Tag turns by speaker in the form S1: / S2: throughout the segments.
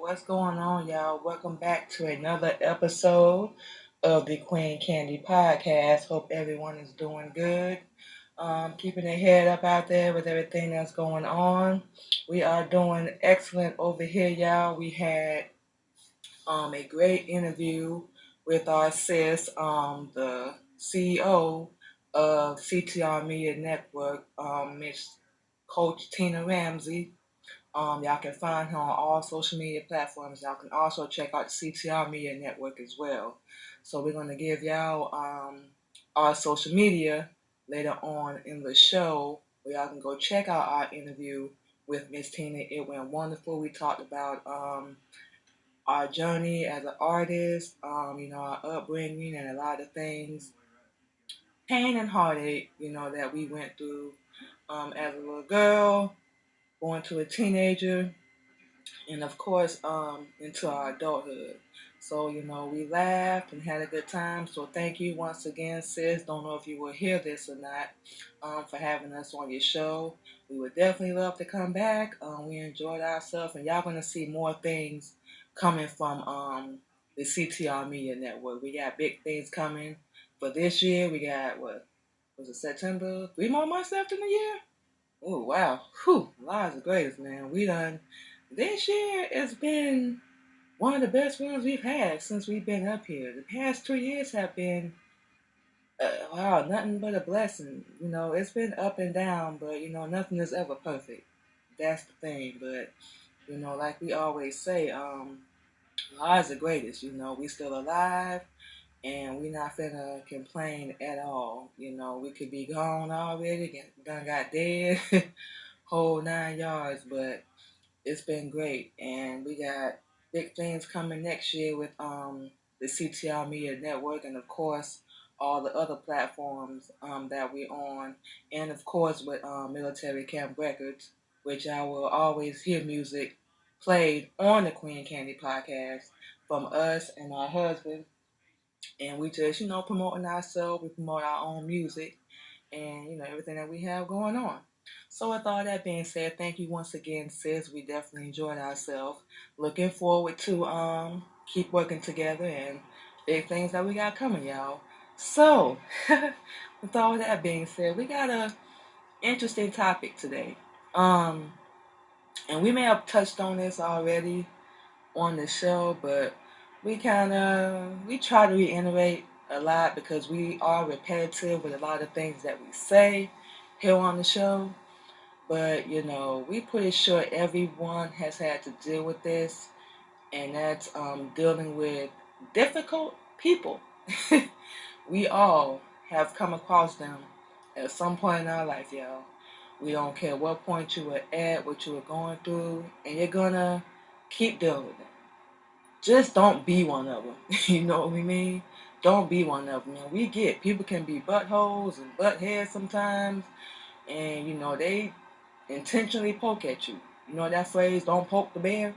S1: What's going on, y'all? Welcome back to another episode of the Queen Candy Podcast. Hope everyone is doing good. Keeping their head up out there with everything that's going on. We are doing excellent over here, y'all. We had a great interview with our sis, the CEO of CTR Media Network, Miss Coach Tina Ramsey. Y'all can find her on all social media platforms. Y'all can also check out the CTR Media Network as well. So we're going to give y'all our social media later on in the show where y'all can go check out our interview with Miss Tina. It went wonderful. We talked about our journey as an artist, our upbringing and a lot of things, pain and heartache, that we went through as a little girl, going to a teenager, and of course into our adulthood. So we laughed and had a good time. So thank you once again, sis. Don't know if you will hear this or not, for having us on your show. We would definitely love to come back. We enjoyed ourselves, and y'all gonna see more things coming from the CTR Media Network. We got big things coming for this year. We got, what was it, September, 3 more months left in the year. Oh wow. Whew, Lives the greatest, man. We done This year has been one of the best ones we've had since we've been up here. The past 2 years have been wow, nothing but a blessing. It's been up and down, but nothing is ever perfect. That's the thing. But like we always say, lives the greatest. We still alive, and we not finna complain at all. We could be gone already, done got dead, whole 9 yards, but it's been great, and we got big things coming next year with the CTR Media Network, and of course all the other platforms that we're on, and of course with Military Camp Records, which I will always hear music played on the Queen Candy Podcast from us and our husband, and we just promoting ourselves. We promote our own music, and everything that we have going on. So with all that being said, thank you once again, sis. We definitely enjoyed ourselves. Looking forward to keep working together and big things that we got coming, y'all. So with all that being said, we got a interesting topic today. And we may have touched on this already on the show, but we try to reiterate a lot because we are repetitive with a lot of things that we say here on the show. But we pretty sure everyone has had to deal with this, and that's dealing with difficult people. We all have come across them at some point in our life, y'all. We don't care what point you were at, what you were going through, and you're gonna keep dealing with them. Just don't be one of them. You know what we mean? Don't be one of them. We get people can be buttholes and butt heads sometimes, and they intentionally poke at you. You know that phrase, don't poke the bear,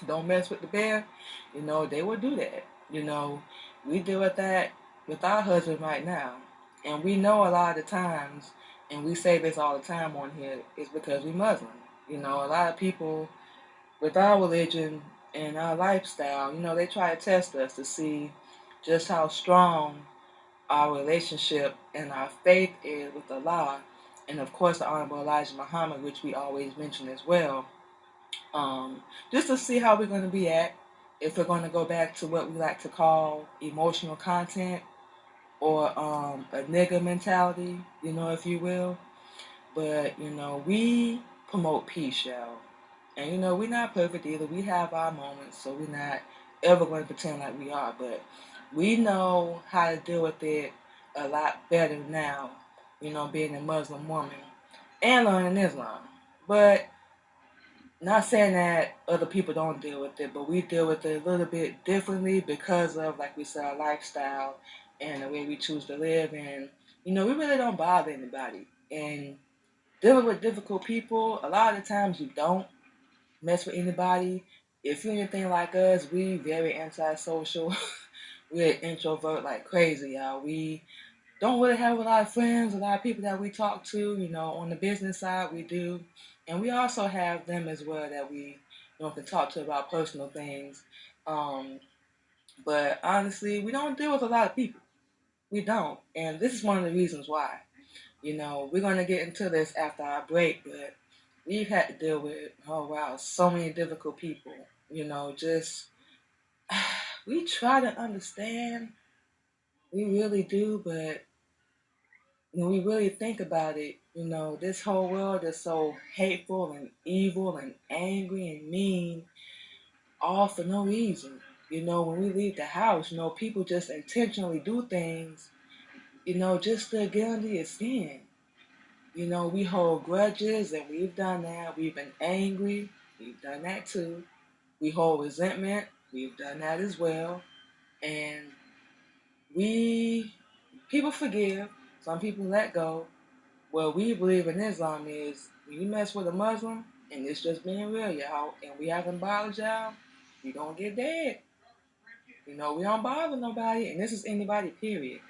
S1: don't mess with the bear? They will do that. We deal with that with our husband right now. And we know a lot of the times, and we say this all the time on here, it's because we Muslim. A lot of people with our religion and our lifestyle, they try to test us to see just how strong our relationship and our faith is with Allah, and of course the Honorable Elijah Muhammad, which we always mention as well, just to see how we're going to be at, if we're going to go back to what we like to call emotional content, or a nigga mentality, if you will. But we promote peace, y'all. And we're not perfect either. We have our moments, so we're not ever going to pretend like we are. But we know how to deal with it a lot better now, being a Muslim woman and learning Islam. But not saying that other people don't deal with it, but we deal with it a little bit differently because of, like we said, our lifestyle and the way we choose to live. And, we really don't bother anybody. And dealing with difficult people, a lot of the times you don't mess with anybody. If you're anything like us, we very antisocial. We're an introvert like crazy, y'all. We don't really have a lot of friends, a lot of people that we talk to. On the business side, we do. And we also have them as well that we, can talk to about personal things. But honestly, we don't deal with a lot of people. We don't. And this is one of the reasons why. We're going to get into this after our break, but we've had to deal with, oh wow, so many difficult people. Just, we try to understand, we really do, but when we really think about it, this whole world is so hateful and evil and angry and mean, all for no reason. When we leave the house, people just intentionally do things, just to get under your skin. We hold grudges, and we've done that. We've been angry. We've done that too. We hold resentment. We've done that as well. And people forgive. Some people let go. What we believe in Islam is when you mess with a Muslim, and it's just being real, y'all, and we haven't bothered y'all, you're going to get dead. We don't bother nobody, and this is anybody, period.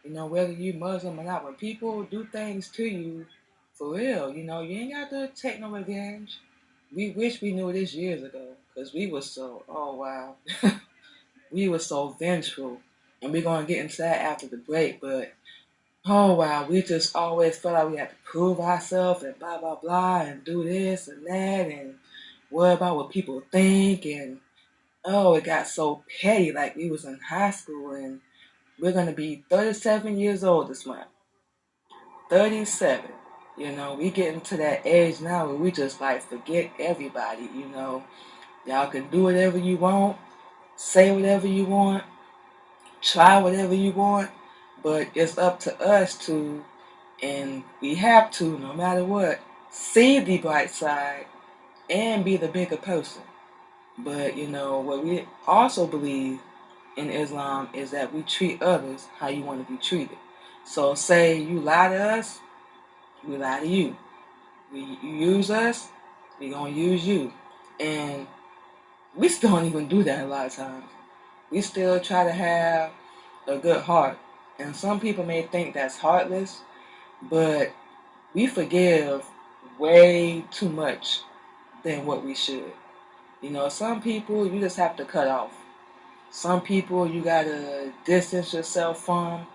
S1: Whether you Muslim or not, when people do things to you, for real, you ain't got to take no revenge. We wish we knew this years ago, because we were so, oh wow, we were so vengeful. And we're going to get into that after the break, but oh wow, we just always felt like we had to prove ourselves and blah, blah, blah, and do this and that, and worry about what people think, and oh, it got so petty, like we was in high school, and we're going to be 37 years old this month. 37. We getting to that age now where we just like forget everybody, Y'all can do whatever you want, say whatever you want, try whatever you want, but it's up to us to, and we have to, no matter what, see the bright side and be the bigger person. But, what we also believe in Islam is that we treat others how you want to be treated. So say you lie to us, we lie to you. You use us, we gonna use you. And we still don't even do that a lot of times. We still try to have a good heart. And some people may think that's heartless, but we forgive way too much than what we should. Some people you just have to cut off. Some people you gotta distance yourself from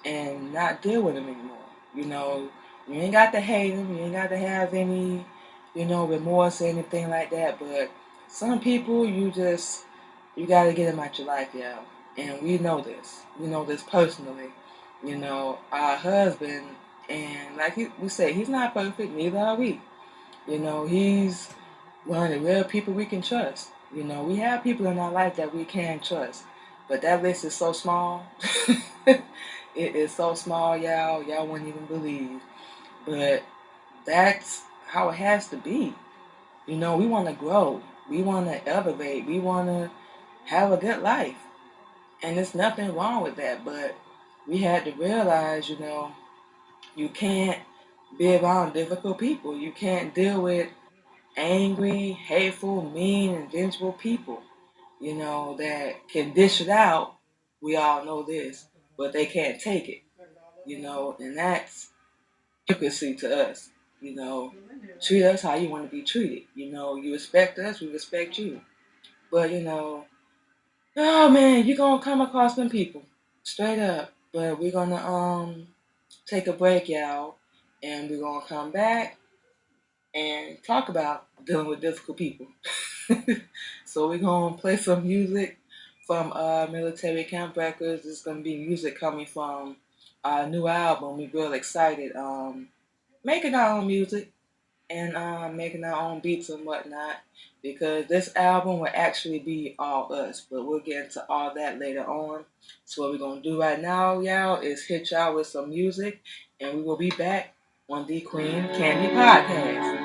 S1: and not deal with them anymore. You ain't got to hate them. You ain't got to have any, remorse or anything like that. But some people you got to get them out your life, yeah. And we know this. We know this personally. Our husband, and like we say, he's not perfect. Neither are we. He's one of the real people we can trust. We have people in our life that we can trust. But that list is so small. It is so small, y'all. Y'all wouldn't even believe. But that's how it has to be. We want to grow. We want to elevate. We want to have a good life. And there's nothing wrong with that. But we had to realize, you can't be around difficult people. You can't deal with angry, hateful, mean, and vengeful people, that can dish it out. We all know this, but they can't take it, and that's hypocrisy to us. Treat us how you want to be treated. You respect us, we respect you. But, oh man, you're going to come across them people, straight up. But we're going to take a break, y'all, and we're going to come back and talk about dealing with difficult people. So we're going to play some music from Military Camp Records. It's going to be music coming from our new album. We're real excited. Making our own music and making our own beats and whatnot, because this album will actually be all us, but we'll get into all that later on. So what we're going to do right now, y'all, is hit y'all with some music, and we will be back on the Queen Candy Podcast.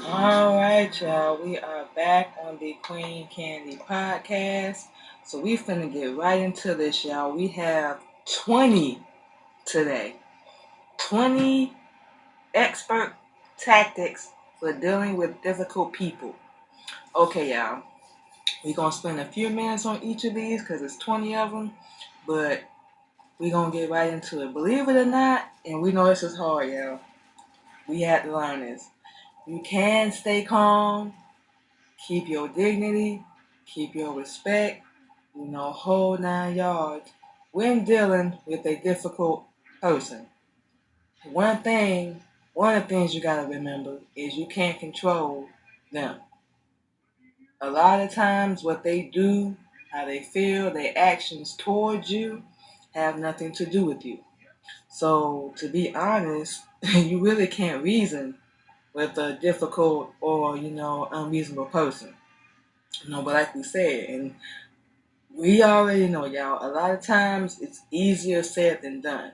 S1: All right, y'all. We are back on the Queen Candy podcast. So we finna get right into this, y'all. We have 20 today. 20 expert tactics for dealing with difficult people. Okay, y'all. We're gonna spend a few minutes on each of these because it's 20 of them, but we're gonna get right into it. Believe it or not, and we know this is hard, y'all. We had to learn this. You can stay calm, keep your dignity, keep your respect, whole 9 yards when dealing with a difficult person. One of the things you gotta remember is you can't control them. A lot of times what they do, how they feel, their actions towards you have nothing to do with you. So to be honest, you really can't reason with a difficult or, unreasonable person. But like we said, and we already know, y'all, a lot of times it's easier said than done.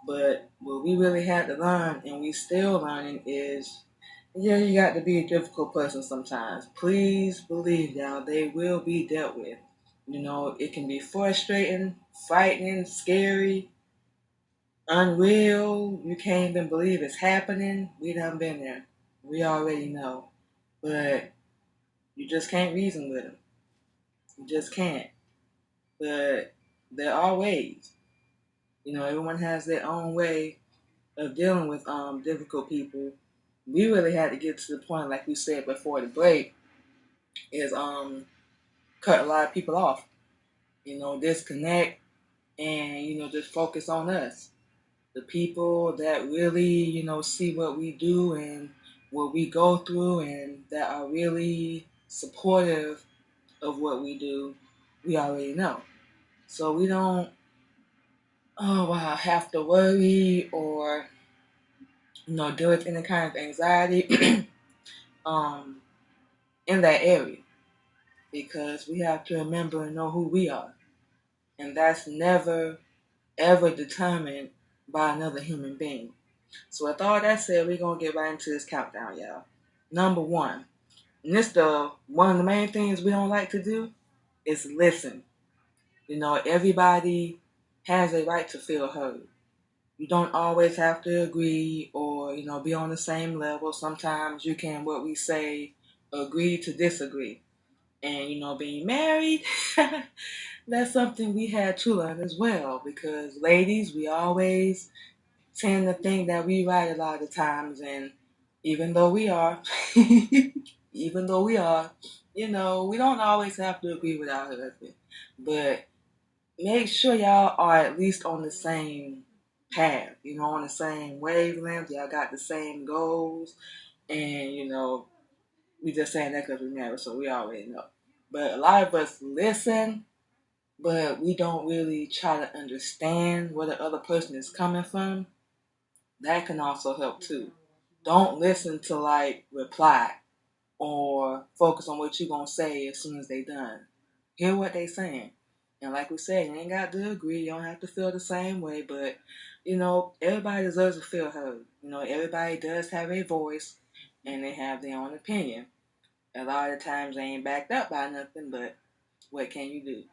S1: But what we really had to learn, and we still learning, is yeah, you got to be a difficult person sometimes. Please believe, y'all, they will be dealt with. It can be frustrating, frightening, scary, unreal. You can't even believe it's happening. We done been there. We already know. But you just can't reason with them. You just can't. But there are ways. Everyone has their own way of dealing with difficult people. We really had to get to the point, like we said before the break, is cut a lot of people off. Disconnect and just focus on us. The people that really see what we do and what we go through and that are really supportive of what we do, we already know. So we don't have to worry or deal with any kind of anxiety um, in that area, because we have to remember and know who we are, and that's never ever determined by another human being. So with all that said, we're gonna get right into this countdown, y'all. Number one, and this one of the main things we don't like to do is listen. Everybody has a right to feel heard. You don't always have to agree or, be on the same level. Sometimes you can, what we say, agree to disagree. And, being married, that's something we had to learn as well. Because ladies, we always tend to think that we right a lot of times. And even though we are, even though we are, we don't always have to agree with our husband, but make sure y'all are at least on the same path, on the same wavelength. Y'all got the same goals, and we just saying that because we married, so we already know. But a lot of us listen, but we don't really try to understand where the other person is coming from. That can also help too. Don't listen to reply or focus on what you're gonna say as soon as they done. Hear what they saying. And like we said, you ain't got to agree. You don't have to feel the same way, but everybody deserves to feel heard. Everybody does have a voice and they have their own opinion. A lot of times they ain't backed up by nothing, but what can you do?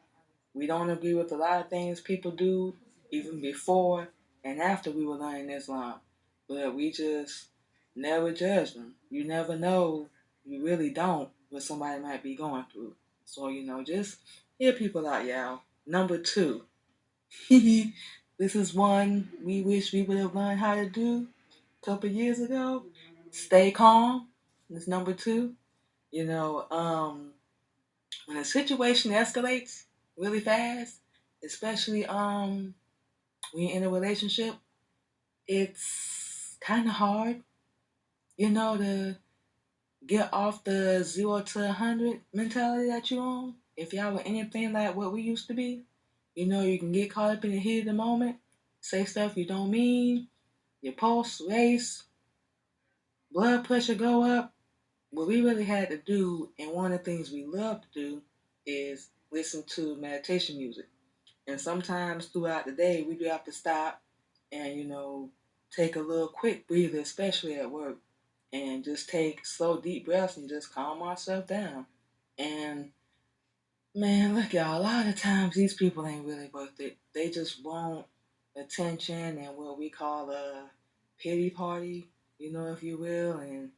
S1: We don't agree with a lot of things people do, even before and after we were learning Islam. But we just never judge them. You never know, you really don't, what somebody might be going through. So, just hear people out, y'all. Number 2. This is one we wish we would have learned how to do a couple years ago. Stay calm. That's number 2. When a situation escalates really fast, especially when you're in a relationship, it's kind of hard, to get off the 0 to 100 mentality that you're on. If y'all were anything like what we used to be, you can get caught up in the heat of the moment, say stuff you don't mean, your pulse race, blood pressure go up. What we really had to do, and one of the things we love to do, is listen to meditation music. And sometimes throughout the day, we do have to stop and, take a little quick breather, especially at work, and just take slow, deep breaths and just calm ourselves down. And man, look, y'all, a lot of times these people ain't really worth it. They just want attention and what we call a pity party, if you will. And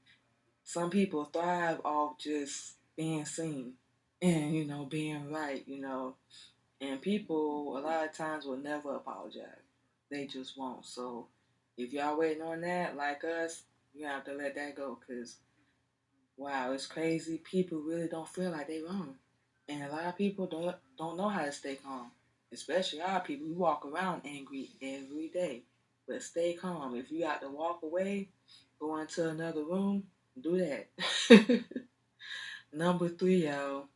S1: some people thrive off just being seen and, being right, And people, a lot of times, will never apologize. They just won't. So if y'all waiting on that, like us, you have to let that go. Because, wow, it's crazy. People really don't feel like they wrong. And a lot of people don't know how to stay calm. Especially our people. We walk around angry every day. But stay calm. If you have to walk away, go into another room, do that. Number 3, y'all.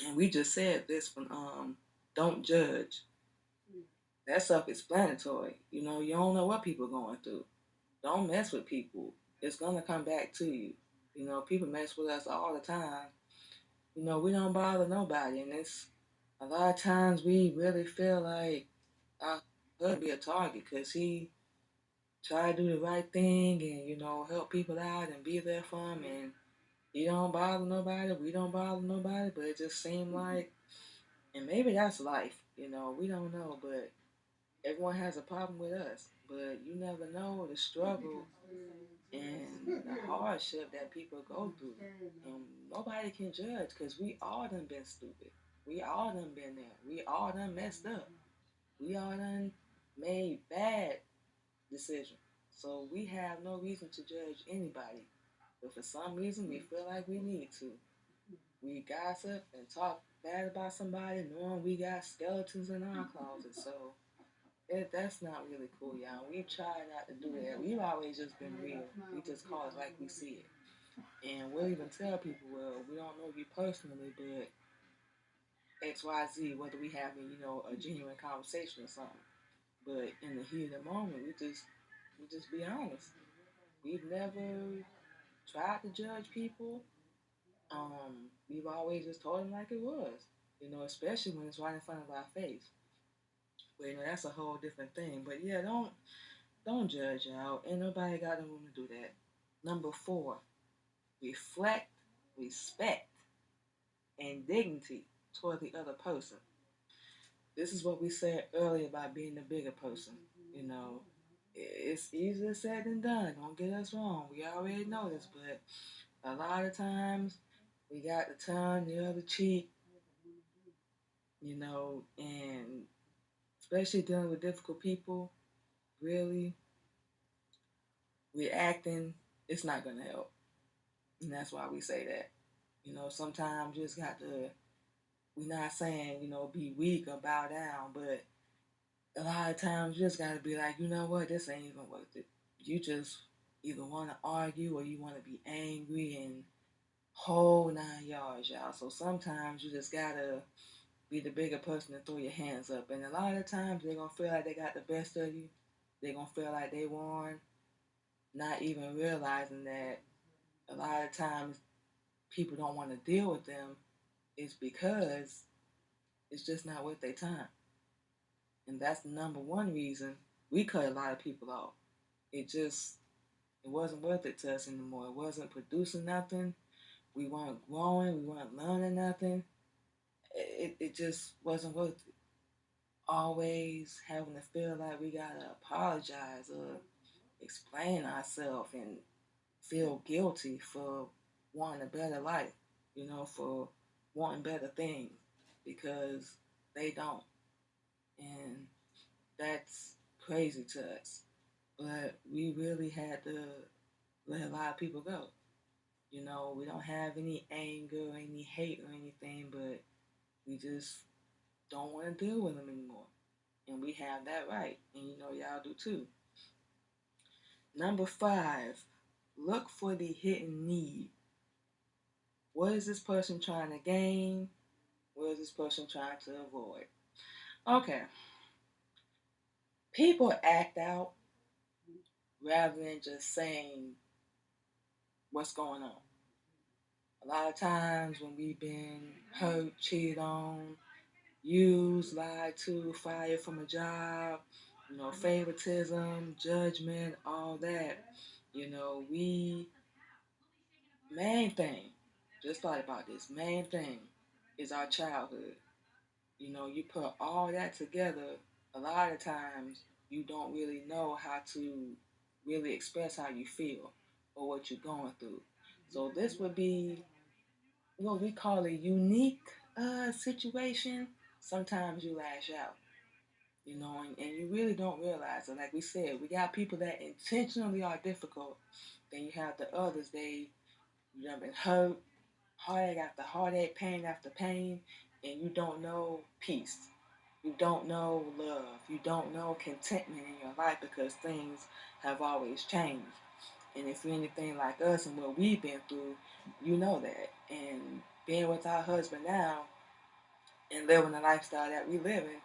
S1: And we just said this one, don't judge. That's self-explanatory. You don't know what people are going through. Don't mess with people. It's gonna come back to you. People mess with us all the time. We don't bother nobody, and it's a lot of times we really feel like our husband be a target because he try to do the right thing and help people out and be there for them, and he don't bother nobody. We don't bother nobody, but it just seemed like, and maybe that's life. We don't know, but everyone has a problem with us, but you never know the struggle and the hardship that people go through. And nobody can judge because we all done been stupid. We all done been there. We all done messed up. We all done made bad decisions. So we have no reason to judge anybody. But for some reason, we feel like we need to. We gossip and talk bad about somebody knowing we got skeletons in our closet. So that's not really cool, y'all. We try not to do that. We've always just been real. We just call it like we see it. And we'll even tell people, well, we don't know you personally, but XYZ, whether we having, a genuine conversation or something. But in the heat of the moment, we just be honest. We've never tried to judge people. We've always just told them like it was. Especially when it's right in front of our face. But that's a whole different thing. But yeah, don't judge, y'all. Ain't nobody got no room to do that. Number 4, reflect, respect, and dignity toward the other person. This is what we said earlier about being the bigger person. You know, it's easier said than done. Don't get us wrong. We already know this, but a lot of times we got to turn the other cheek, and especially dealing with difficult people, really reacting, it's not going to help. And that's why we say that. Sometimes you just got to, we're not saying, be weak or bow down, but a lot of times you just got to be like, you know what, this ain't even worth it. You just either want to argue or you want to be angry and whole 9 yards, y'all. So sometimes you just got to be the bigger person and throw your hands up. And a lot of times they're going to feel like they got the best of you. They're going to feel like they won, not even realizing that a lot of times people don't want to deal with them is because it's just not worth their time. And that's the number one reason we cut a lot of people off. It wasn't worth it to us anymore. It wasn't producing nothing. We weren't growing. We weren't learning nothing. It just wasn't worth it. Always having to feel like we gotta apologize or explain ourselves and feel guilty for wanting a better life, for wanting better things because they don't. And that's crazy to us. But we really had to let a lot of people go. We don't have any anger, any hate or anything, but we just don't want to deal with them anymore. And we have that right. And y'all do too. Number 5, look for the hidden need. What is this person trying to gain? What is this person trying to avoid? Okay. People act out rather than just saying what's going on. A lot of times when we've been hurt, cheated on, used, lied to, fired from a job, favoritism, judgment, all that, we, main thing, just thought about this, main thing is our childhood. You put all that together, a lot of times you don't really know how to really express how you feel or what you're going through. So this would be what we call a unique situation. Sometimes you lash out, and you really don't realize it. Like we said, we got people that intentionally are difficult. Then you have the others, you've been hurt, heartache after heartache, pain after pain, and you don't know peace. You don't know love. You don't know contentment in your life because things have always changed. And if you're anything like us and what we've been through, you know that. And being with our husband now and living the lifestyle that we live in,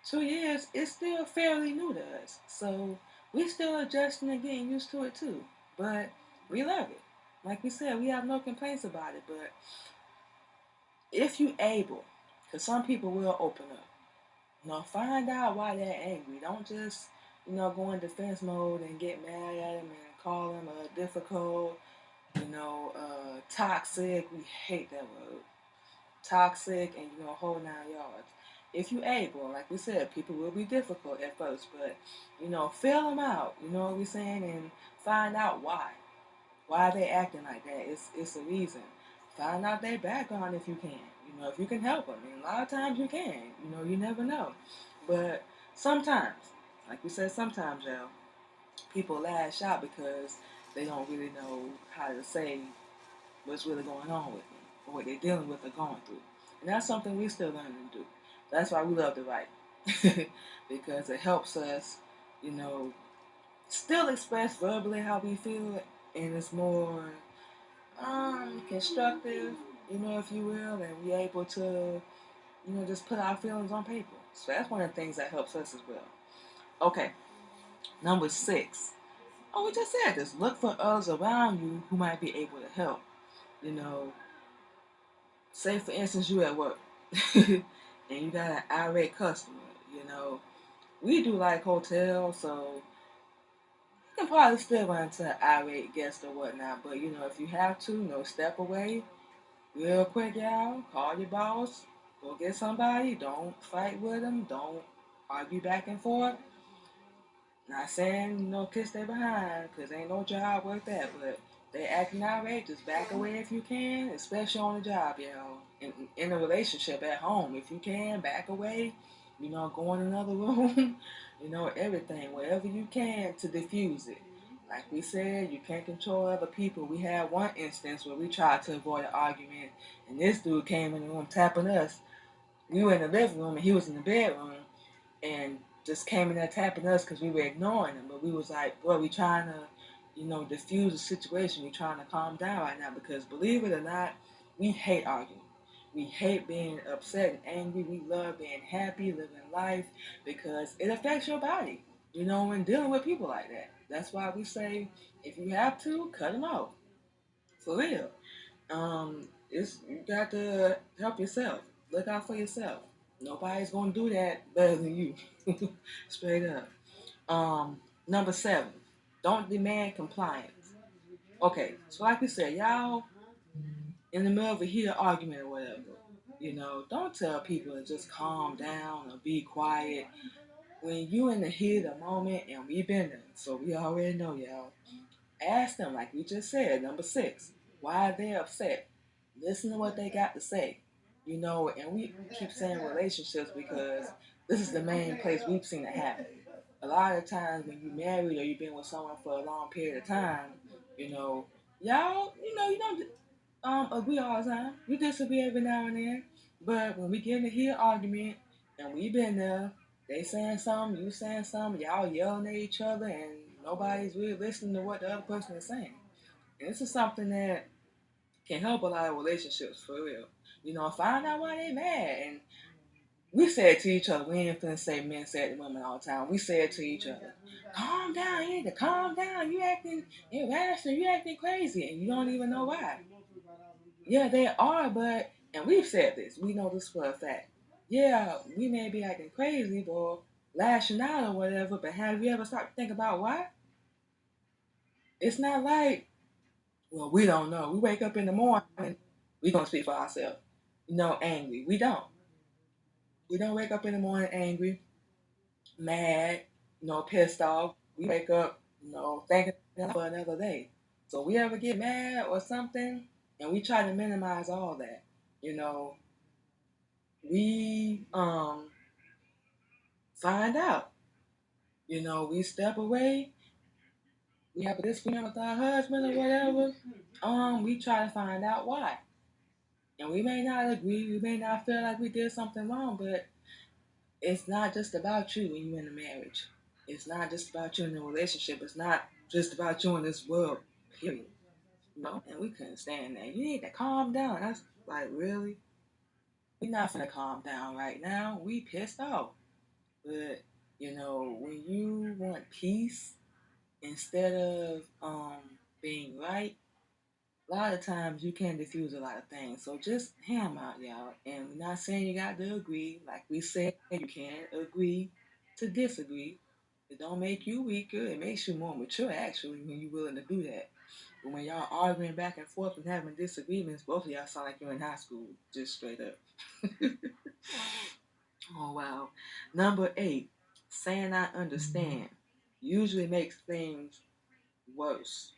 S1: 2 years, it's still fairly new to us. So we're still adjusting and getting used to it too. But we love it. Like we said, we have no complaints about it. But if you able, because some people will open up, find out why they're angry. Don't just, go in defense mode and get mad at them and call them difficult, toxic. We hate that word. Toxic and, whole 9 yards. If you able, like we said, people will be difficult at first, but, fill them out, you know what we're saying, and find out why. Why are they acting like that? It's a reason. Find out their background if you can. If you can help them. And a lot of times you can. You never know. But sometimes, like we said, sometimes, y'all, people lash out because they don't really know how to say what's really going on with them or what they're dealing with or going through. And that's something we're still learning to do. That's why we love to write. Because it helps us, you know, still express verbally how we feel, and it's more constructive, if you will, and we're able to, just put our feelings on paper. So that's one of the things that helps us as well. Okay, number 6. Oh, we just said this. Look for others around you who might be able to help. You know, say for instance you at work and you got an irate customer. We do like hotels, so you can probably still run into an irate guest or whatnot. But if you have to, step away real quick, y'all. Call your boss. Go get somebody. Don't fight with them. Don't argue back and forth. Not saying, kiss their behind, because ain't no job worth that, but they acting outrageous. Just back away if you can, especially on the job, in a relationship at home, if you can, back away, go in another room, everything, whatever you can to diffuse it. Like we said, you can't control other people. We had one instance where we tried to avoid an argument, and this dude came in the room tapping us. We were in the living room, and he was in the bedroom, and just came in there tapping us because we were ignoring him. But we was like, boy, we trying to, diffuse the situation. We trying to calm down right now because believe it or not, we hate arguing. We hate being upset and angry. We love being happy, living life because it affects your body. When dealing with people like that. That's why we say if you have to, cut them off. For real. It's you got to help yourself. Look out for yourself. Nobody's gonna do that better than you. Straight up. Number 7, don't demand compliance. Okay, so like we said, y'all in the middle of a heated argument or whatever, don't tell people to just calm down or be quiet. When you in the heat of the moment, and we've been there, so we already know, y'all. Ask them, like we just said, number 6, why they upset. Listen to what they got to say. And we keep saying relationships because this is the main place we've seen it happen. A lot of times when you're married or you've been with someone for a long period of time, y'all, you don't agree all the time. You disagree every now and then. But when we get in a heated argument and we've been there, they saying something, you saying something, y'all yelling at each other, and nobody's really listening to what the other person is saying. And this is something that can help a lot of relationships for real. Find out why they mad. And we say it to each other. We ain't finna say men say it to women all the time. We say it to each other. Calm down, you need to calm down. You acting irrational, you acting crazy, and you don't even know why. Yeah, they are, and we've said this, we know this for a fact. Yeah, we may be acting crazy or lashing out or whatever, but have you ever stopped to think about why? It's not like, well, we don't know. We wake up in the morning, we gonna speak for ourselves. Angry. We don't. We don't wake up in the morning angry, mad, pissed off. We wake up, thanking God for another day. So we ever get mad or something, and we try to minimize all that. You know, we find out. We step away. We have a disagreement with our husband or whatever. We try to find out why. And we may not agree. We may not feel like we did something wrong, but it's not just about you when you're in a marriage. It's not just about you in a relationship. It's not just about you in this world, period. And we couldn't stand that. You need to calm down. That's like, really? We're not gonna calm down right now. We pissed off. But, when you want peace instead of being right, a lot of times you can diffuse a lot of things. So just hear them out, y'all. And we're not saying you got to agree. Like we said, you can agree to disagree. It don't make you weaker. It makes you more mature, actually, when you're willing to do that. But when y'all arguing back and forth and having disagreements, both of y'all sound like you're in high school, just straight up. Oh, wow. Number 8, saying I understand usually makes things worse.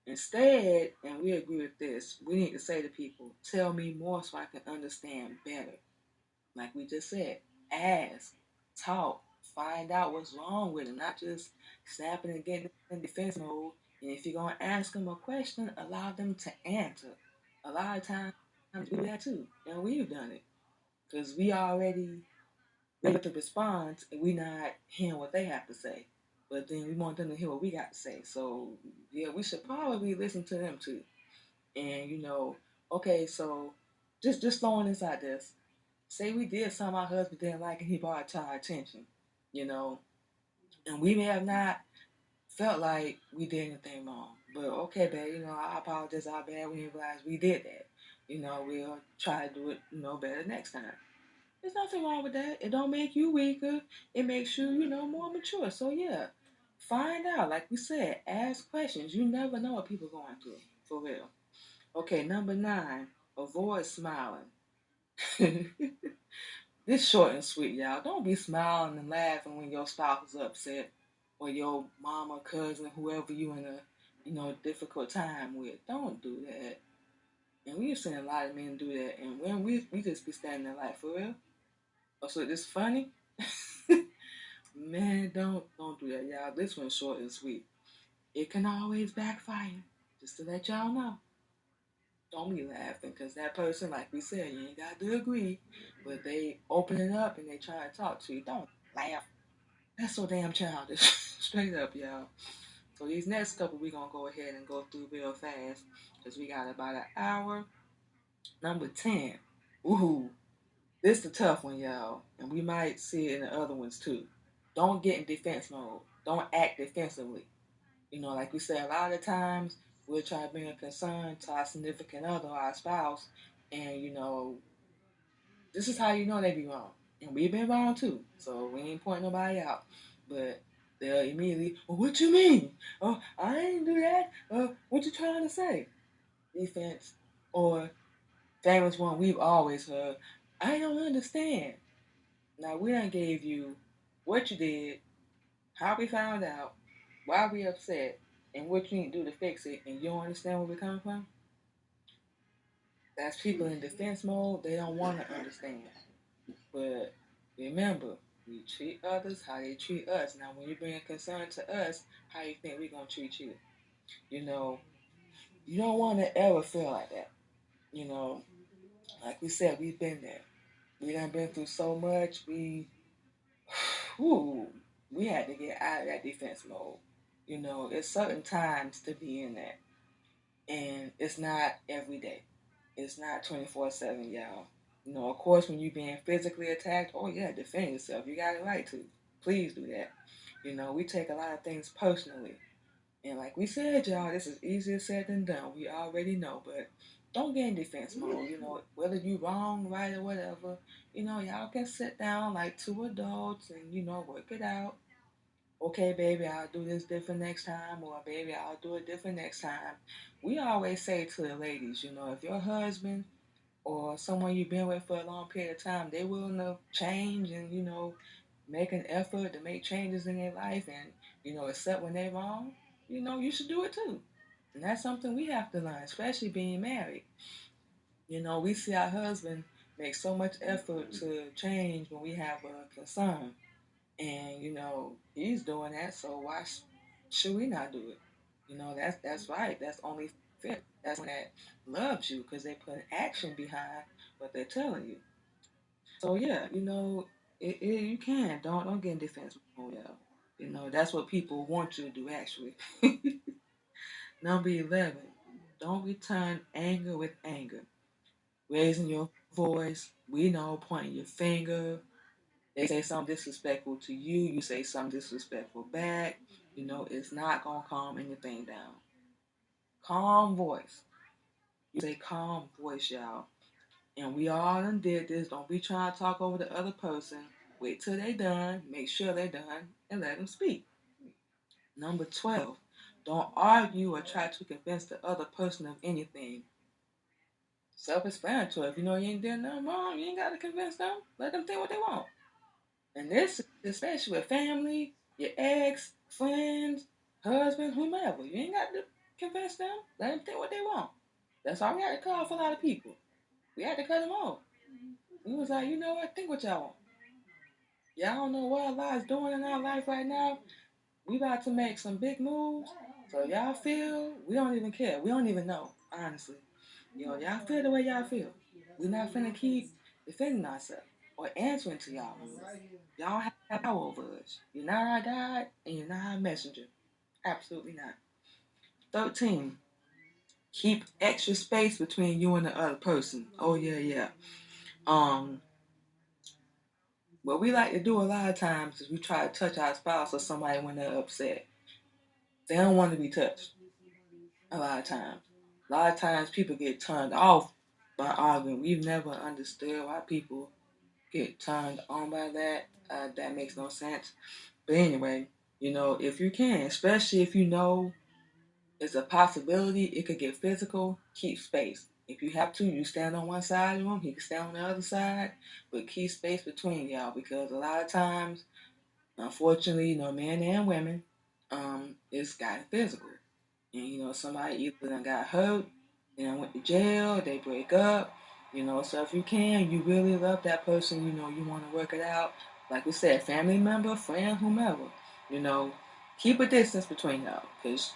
S1: Instead, and we agree with this, we need to say to people, tell me more so I can understand better. Like we just said, ask, talk, find out what's wrong with them, not just snapping and getting in defense mode. And if you're going to ask them a question, allow them to answer. A lot of times we do that too, and we've done it. Because we already ready to respond and we not hearing what they have to say. But then we want them to hear what we got to say. So yeah, we should probably listen to them too. And okay, so just throwing this out there. Say we did something our husband didn't like and he brought it to our attention, and we may have not felt like we did anything wrong. But okay, babe, I apologize, our bad, we didn't realize we did that. We'll try to do it, better next time. There's nothing wrong with that. It don't make you weaker. It makes you, more mature. So yeah, find out. Like we said, ask questions. You never know what people are going through. For real. Okay, number 9, avoid smiling. This short and sweet, y'all. Don't be smiling and laughing when your spouse is upset or your mama, cousin, whoever you in a, difficult time with. Don't do that. And we've seen a lot of men do that. And when we just be standing there like, for real? Oh, so this funny? Man, don't do that, y'all. This one's short and sweet. it can always backfire. Just to let y'all know. Don't be laughing, because that person, like we said, you ain't got to agree, but they open it up and they try to talk to you. Don't laugh. That's so damn childish. Straight up, y'all. So these next couple we gonna go ahead and go through real fast, because we got about an hour. Number 10. Ooh, this is a tough one, y'all. And we might see it in the other ones too. Don't get in defense mode. Don't act defensively. Like we said, a lot of times we'll try to bring a concern to our significant other or our spouse, and this is how you know they be wrong. And we've been wrong too. So we ain't pointing nobody out. But they'll immediately, well, what you mean? Oh, I ain't do that. What you trying to say? Defense. Or famous one we've always heard, I don't understand. Now we done gave you what you did, how we found out, why we upset, and what you need to do to fix it, and you don't understand where we're coming from? That's people in defense mode. They don't want to understand. But remember, we treat others how they treat us. Now, when you bring a concern to us, how you think we're going to treat you? You know, you don't want to ever feel like that. You know, like we said, we've been there. We done been through so much. Whew, we had to get out of that defense mode. It's certain times to be in that. And it's not every day. It's not 24/7, y'all. Of course, when you're being physically attacked, oh yeah, defend yourself. You got a right to. Please do that. We take a lot of things personally. And like we said, y'all, this is easier said than done. We already know, but don't get in defense mode. Whether you wrong, right, or whatever, y'all can sit down like two adults and, work it out. Okay, baby, I'll do this different next time, or baby, I'll do it different next time. We always say to the ladies, if your husband or someone you've been with for a long period of time, they willing to change and, make an effort to make changes in their life and, accept when they're wrong, you should do it too. And that's something we have to learn, especially being married. We see our husband make so much effort to change when we have a concern. And, he's doing that, so why should we not do it? That's right. That's only fair. That's when that loves you, because they put action behind what they're telling you. So yeah, you can don't get in defense mode, yeah. That's what people want you to do actually. Number 11, don't return anger with anger. Raising your voice, we know, pointing your finger. They say something disrespectful to you, you say something disrespectful back. It's not gonna calm anything down. Calm voice. You say calm voice, y'all. And we all done did this. Don't be trying to talk over the other person. Wait till they done. Make sure they done, and let them speak. Number 12. Don't argue or try to convince the other person of anything. Self-explanatory. If you know you ain't doing nothing wrong, you ain't got to convince them. Let them think what they want. And this, especially with family, your ex, friends, husband, whomever. You ain't got to convince them. Let them think what they want. That's all we had to call for a lot of people. We had to cut them off. We was like, you know what? Think what y'all want. Y'all don't know what Allah's doing in our life right now. We about to make some big moves. So y'all feel, we don't even care. We don't even know, honestly. Y'all feel the way y'all feel. We're not finna keep defending ourselves or answering to y'all. Y'all have power over us. You're not our God and you're not our messenger. Absolutely not. 13. Keep extra space between you and the other person. Oh yeah, yeah. What we like to do a lot of times is we try to touch our spouse or somebody when they're upset. They don't want to be touched. A lot of times. A lot of times people get turned off by arguing. We've never understood why people get turned on by that. That makes no sense. But anyway, if you can, especially if you know it's a possibility, it could get physical, keep space. If you have to, you stand on one side of the room, he can stand on the other side, but keep space between y'all, because a lot of times, unfortunately, men and women, it's gotten physical. And, somebody either done got hurt, then went to jail, they break up, so if you can, you really love that person, you want to work it out. Like we said, family member, friend, whomever, you know, keep a distance between y'all, because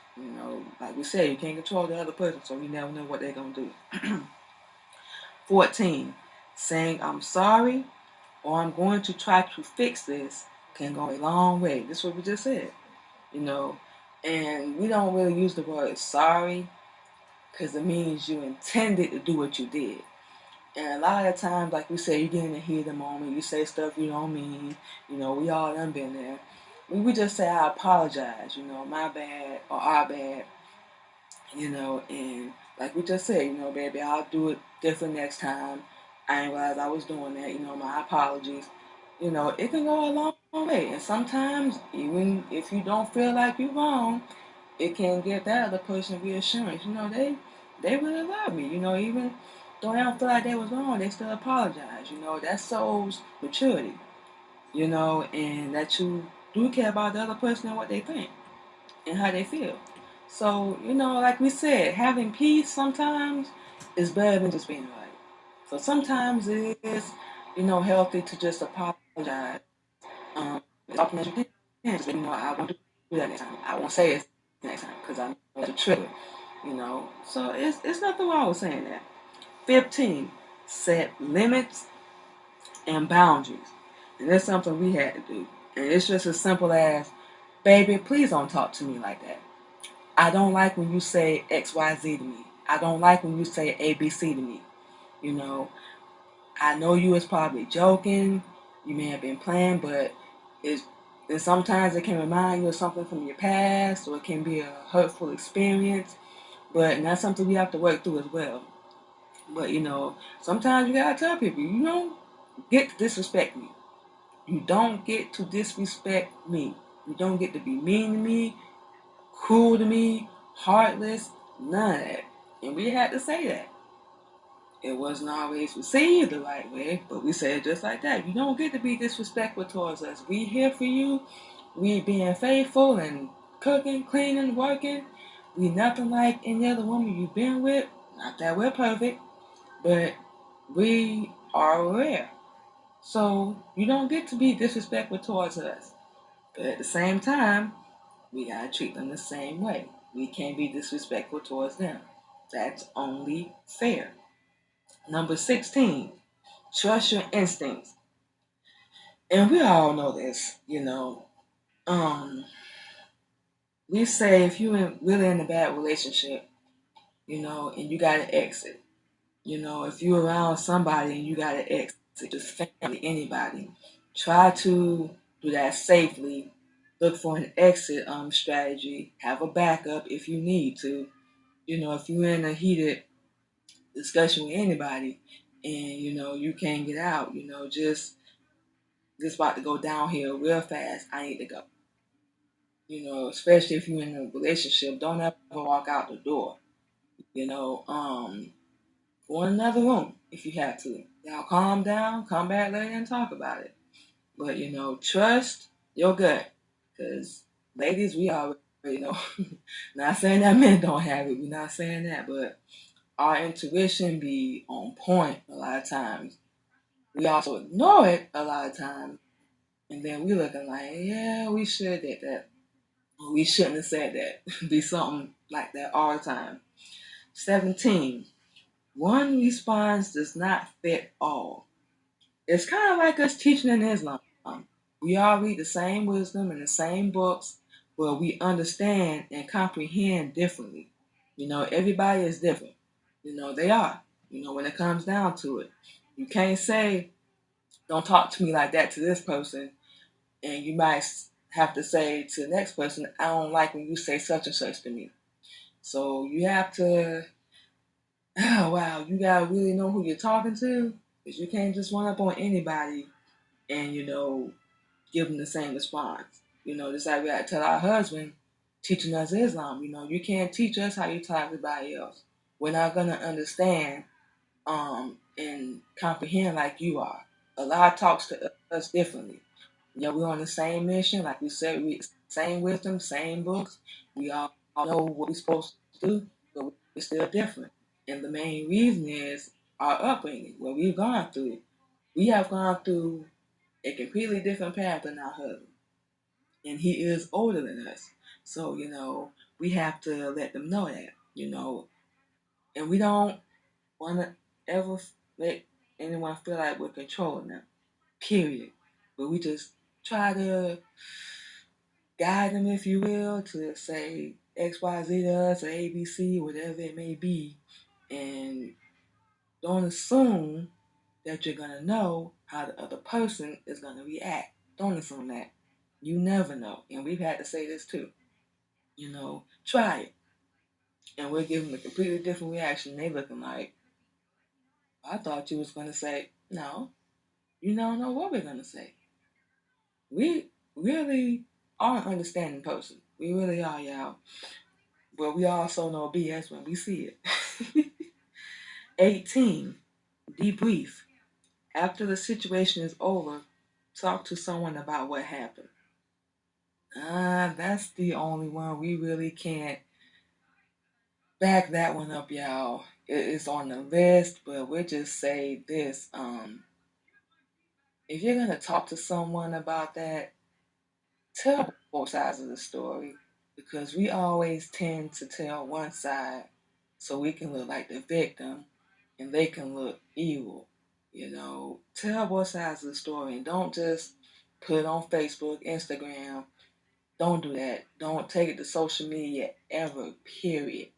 S1: like we said, you can't control the other person, so you never know what they're gonna do. 14, saying I'm sorry or I'm going to try to fix this can go a long way. This is what we just said, you know. And we don't really use the word sorry because it means you intended to do what you did. And a lot of times, like we say, you get in the heat of the moment, you say stuff you don't mean. We all done been there. We just say, I apologize, my bad or our bad, and like we just said, baby, I'll do it different next time. I didn't realize I was doing that, my apologies. It can go a long way. And sometimes, even if you don't feel like you're wrong, it can give that other person reassurance. They really love me. Even though they don't feel like they was wrong, they still apologize. That shows maturity. And that you do care about the other person and what they think and how they feel. So, like we said, having peace sometimes is better than just being right. So sometimes it is, healthy to just apologize. As often as you can. Just, I won't do that next time. I won't say it next time because I know it's a trigger. So it's nothing wrong with saying that. 15, set limits and boundaries. And that's something we had to do. And it's just as simple as, baby, please don't talk to me like that. I don't like when you say XYZ to me. I don't like when you say ABC to me. You know, I know you was probably joking. You may have been playing, but it's and sometimes it can remind you of something from your past, or it can be a hurtful experience. But and that's something we have to work through as well. But sometimes you gotta tell people you don't get to disrespect me. You don't get to disrespect me. You don't get to be mean to me, cruel to me, heartless, none of that. And we had to say that. It wasn't always received the right way, but we said it just like that. You don't get to be disrespectful towards us. We here for you. We being faithful and cooking, cleaning, working. We nothing like any other woman you've been with. Not that we're perfect, but we are rare. So you don't get to be disrespectful towards us. But at the same time, we gotta treat them the same way. We can't be disrespectful towards them. That's only fair. Number 16, trust your instincts. And we all know this, Um, we say if you're really in a bad relationship, and you gotta exit. If you're around somebody and you gotta exit, just family, anybody, try to do that safely. Look for an exit strategy. Have a backup if you need to. If you're in a heated discussion with anybody and you can't get out, just this about to go downhill real fast. I need to go. Especially if you're in a relationship, don't ever walk out the door. Go in another room if you have to. Y'all calm down, come back later and talk about it. But trust your gut, because ladies, we already know. Not saying that men don't have it. We're not saying that, but our intuition be on point a lot of times. We also ignore it a lot of times, and then we looking like, yeah, we should did that. We shouldn't have said that. Be something like that all the time. 17. One response does not fit all. It's kind of like us teaching in Islam. We all read the same wisdom in the same books, but we understand and comprehend differently. Everybody is different. They are. When it comes down to it, you can't say, don't talk to me like that to this person, and you might have to say to the next person, I don't like when you say such and such to me. So you have to, oh wow, you gotta really know who you're talking to, because you can't just run up on anybody and give them the same response. Just like we gotta tell our husband teaching us Islam. You can't teach us how you talk to everybody else. We're not gonna understand and comprehend like you are. Allah talks to us differently. We're on the same mission, like we said, same wisdom, same books. We all know what we're supposed to do, but we're still different. And the main reason is our upbringing, what we've gone through. We have gone through a completely different path than our husband. and he is older than us. So, we have to let them know that, and we don't want to ever make anyone feel like we're controlling them, period. But we just try to guide them, if you will, to say XYZ to us or ABC, whatever it may be. And don't assume that you're going to know how the other person is going to react. Don't assume that. You never know. And we've had to say this too. Try it. And we're giving a completely different reaction. They looking like, I thought you was going to say, no, you don't know what we're going to say. We really are an understanding person. We really are, y'all. But we also know BS when we see it. 18. Debrief. After the situation is over, talk to someone about what happened. That's the only one we really can't back that one up, y'all. It's on the list, but we'll just say this. If you're gonna talk to someone about that, tell both sides of the story, because we always tend to tell one side so we can look like the victim and they can look evil. Tell both sides of the story and don't just put it on Facebook, Instagram. Don't do that. Don't take it to social media ever, period.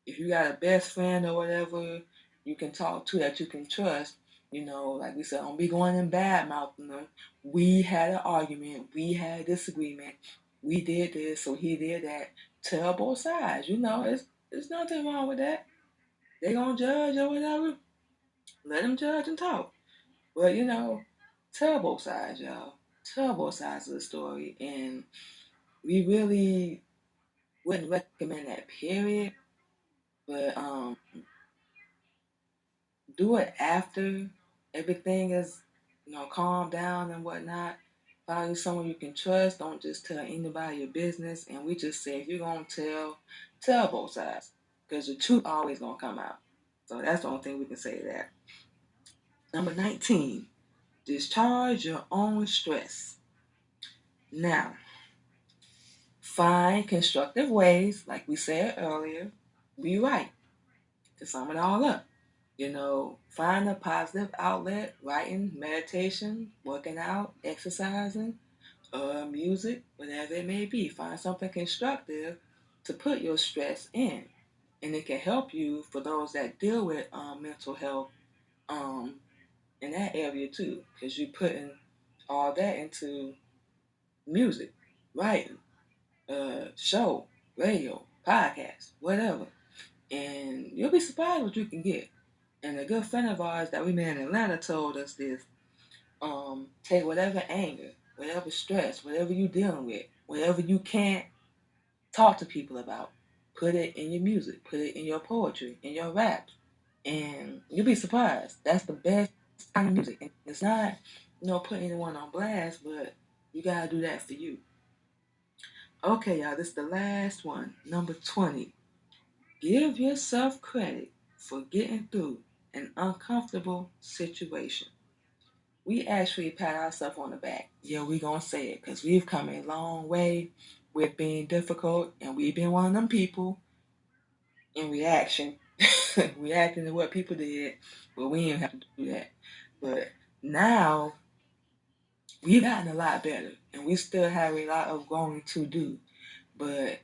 S1: If you got a best friend or whatever you can talk to that you can trust, like we said, don't be going and bad mouthing them. We had an argument, we had a disagreement, we did this, so he did that. Tell both sides, there's nothing wrong with that. They gonna judge or whatever. Let them judge and talk. But tell both sides, y'all. Tell both sides of the story. And we really wouldn't recommend that, period. But do it after everything is, calmed down and whatnot. Find someone you can trust. Don't just tell anybody your business. And we just say, if you're gonna tell both sides, because the truth always gonna come out. So that's the only thing we can say to that. Number 19, discharge your own stress. Now, find constructive ways, like we said earlier. Be right to sum it all up. Find a positive outlet, writing, meditation, working out, exercising, music, whatever it may be. Find something constructive to put your stress in. And it can help you for those that deal with mental health in that area too, because you're putting all that into music, writing, show, radio, podcast, whatever. And you'll be surprised what you can get. And a good friend of ours that we met in Atlanta told us this. Take whatever anger, whatever stress, whatever you're dealing with, whatever you can't talk to people about, put it in your music, put it in your poetry, in your rap, and you'll be surprised. That's the best kind of music. And it's not, putting anyone on blast, but you gotta do that for you. Okay, y'all, this is the last one. Number 20. Give yourself credit for getting through an uncomfortable situation. We actually pat ourselves on the back. Yeah, we gonna say it because we've come a long way with being difficult, and we've been one of them people in reaction, reacting to what people did, but we didn't have to do that. But now we've gotten a lot better, and we still have a lot of growing to do. But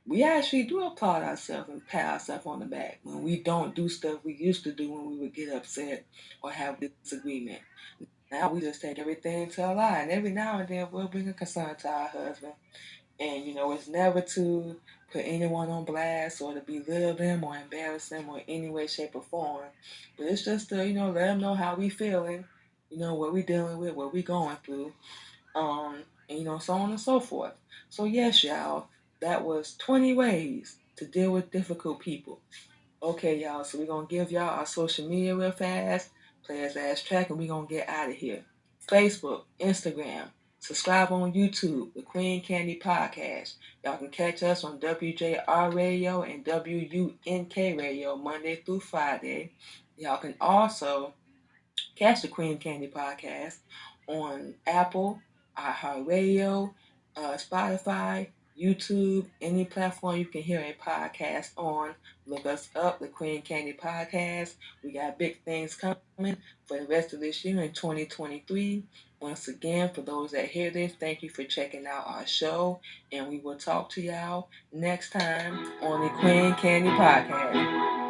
S1: we actually do applaud ourselves and pat ourselves on the back when we don't do stuff we used to do when we would get upset or have disagreement. Now we just take everything to our lie, and every now and then we'll bring a concern to our husband. And it's never to put anyone on blast or to belittle them or embarrass them or any way, shape, or form. But it's just to let them know how we feeling, what we dealing with, what we going through, and so on and so forth. So yes, y'all, that was 20 ways to deal with difficult people. Okay, y'all, so we're going to give y'all our social media real fast, play as last track, and we're going to get out of here. Facebook, Instagram, subscribe on YouTube, the Queen Candy Podcast. Y'all can catch us on WJR Radio and WUNK Radio Monday through Friday. Y'all can also catch the Queen Candy Podcast on Apple, iHeartRadio, Spotify, YouTube, any platform you can hear a podcast on. Look us up, the Queen Candy Podcast. We got big things coming for the rest of this year in 2023. Once again, for those that hear this, thank you for checking out our show, and we will talk to y'all next time on the Queen Candy Podcast.